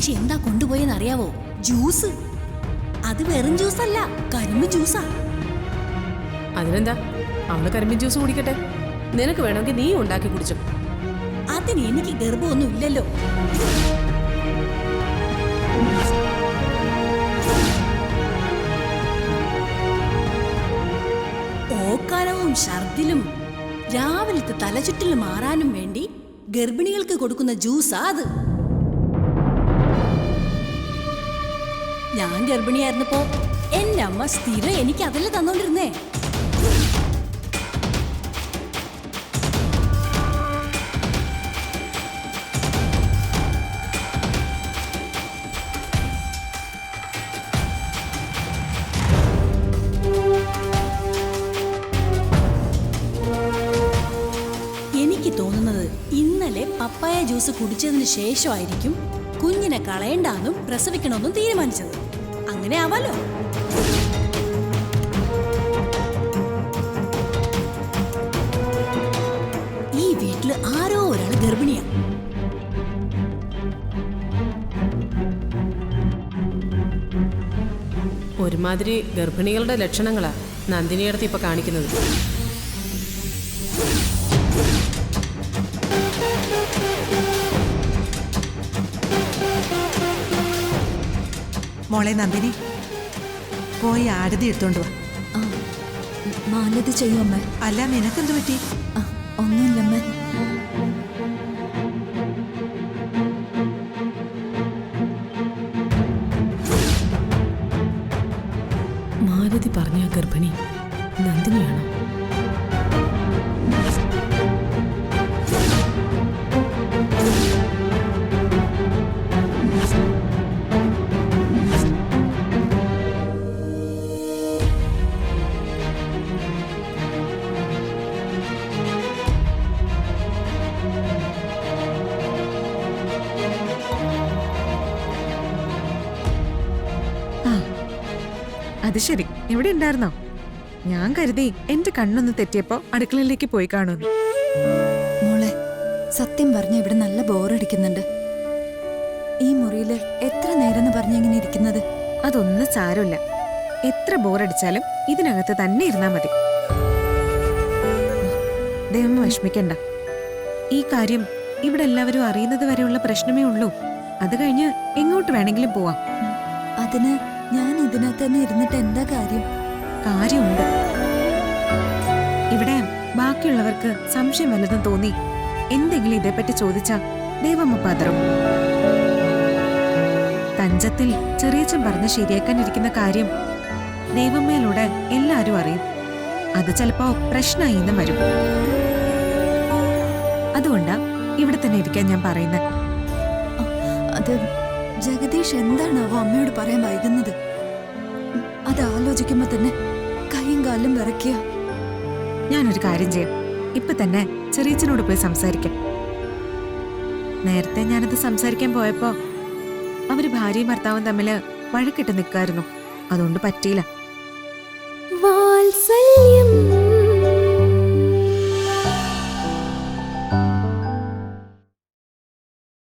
മീനാക്ഷി എന്താ കൊണ്ടുപോയെന്ന് അറിയാവോ? ജ്യൂസ്. അത് വെറും ജ്യൂസ് അല്ല, കരിമ്പ് ജ്യൂസാ. അതിനെന്താ, അവള് കരിമ്പിൻ ജ്യൂസ് കുടിക്കട്ടെ. നിനക്ക് വേണമെങ്കിൽ നീ ഉണ്ടാക്കി കുടിച്ചു. അതിന് എനിക്ക് ഗർഭമൊന്നും ഇല്ലല്ലോ. ഓക്കാനവും ഛർദിലും രാവിലത്തെ തലചുറ്റൽ മാറാനും വേണ്ടി ഗർഭിണികൾക്ക് കൊടുക്കുന്ന ജ്യൂസാ അത്. ഞാൻ ഗർഭിണിയായിരുന്നപ്പോ എന്റെ അമ്മ സ്ഥിരം എനിക്ക് അതല്ലേ തന്നോണ്ടിരുന്നേ. എനിക്ക് തോന്നുന്നത് ഇന്നലെ പപ്പായ ജ്യൂസ് കുടിച്ചതിന് ശേഷമായിരിക്കും കുഞ്ഞിനെ കളയണ്ടെന്നും പ്രസവിക്കണമെന്നും തീരുമാനിച്ചത്. അങ്ങനെ ആവാലോ. ഈ വീട്ടില് ആരോ ഒരാൾ ഗർഭിണിയാ. ഒരുമാതിരി ഗർഭിണികളുടെ ലക്ഷണങ്ങളാ നന്ദിനിയടുത്ത് ഇപ്പൊ കാണിക്കുന്നത്. മോളെ നന്ദിനി, പോയി ആരതി എടുത്തോണ്ട് വാ. മാലതി ചെയ്യും അമ്മ. അല്ല, നിനക്കെന്ത് പറ്റി? ഒന്നുമില്ലമ്മ. മാലതി പറഞ്ഞ ഗർഭിണി നന്ദിനിയാണോ? അത് ശരി, എവിടെ ഉണ്ടായിരുന്നോ? ഞാൻ കരുതി എന്റെ കണ്ണൊന്ന് തെറ്റിയപ്പോ അടുക്കളയിലേക്ക് പോയി കാണുന്നു. മോളെ, സത്യം പറഞ്ഞ ഇവിടെ നല്ല ബോറടിക്കുന്നുണ്ട്. ഈ മുറിയില് എത്ര നേരം പറഞ്ഞിങ്ങനെ ഇരിക്കുന്നത്? അതൊന്നും സാരമില്ല. എത്ര ബോറടിച്ചാലും ഇതിനകത്ത് തന്നെ ഇരുന്നാ മതി. ദൈവം വിഷമിക്കണ്ട. ഈ കാര്യം ഇവിടെ എല്ലാവരും അറിയുന്നത് വരെയുള്ള പ്രശ്നമേ ഉള്ളൂ. അത് കഴിഞ്ഞ് എങ്ങോട്ട് വേണമെങ്കിലും പോവാം. അതിന് ഞാൻ ഇതിനകത്ത് തന്നെ ഇരുന്നിട്ട് എന്താ കാര്യം? കാര്യമുണ്ട്. ഇവിടെ ബാക്കിയുള്ളവർക്ക് സംശയം വല്ലതും തോന്നി എന്തെങ്കിലും ഇതേപ്പറ്റി ചോദിച്ചാ ദേവമ്മ പതറും. തഞ്ചത്തിൽ ചെറിയച്ചൻ പറഞ്ഞ് ശരിയാക്കാനിരിക്കുന്ന കാര്യം ദേവമ്മയിലൂടെ എല്ലാരും അറിയും. അത് ചിലപ്പോ പ്രശ്നമായി എന്നും വരും. അതുകൊണ്ടാ ഇവിടെ തന്നെ ഇരിക്കാൻ ഞാൻ പറയുന്നത്. അത് ജഗദീഷ് എന്താണാവോ അമ്മയോട് പറയാൻ വൈകുന്നത്? അത് ആലോചിക്കുമ്പോ തന്നെ കൈയും കാലും വിറയ്ക്കുക. ഞാനൊരു കാര്യം ചെയ്യാം, ഇപ്പൊ തന്നെ ചെറിയച്ചനോട് പോയി സംസാരിക്കാം. നേരത്തെ ഞാനത് സംസാരിക്കാൻ പോയപ്പോ അവര് ഭാര്യയും ഭർത്താവും തമ്മില് വഴക്കിട്ട് നിൽക്കായിരുന്നു. അതുകൊണ്ട് പറ്റിയില്ല. വാത്സല്യം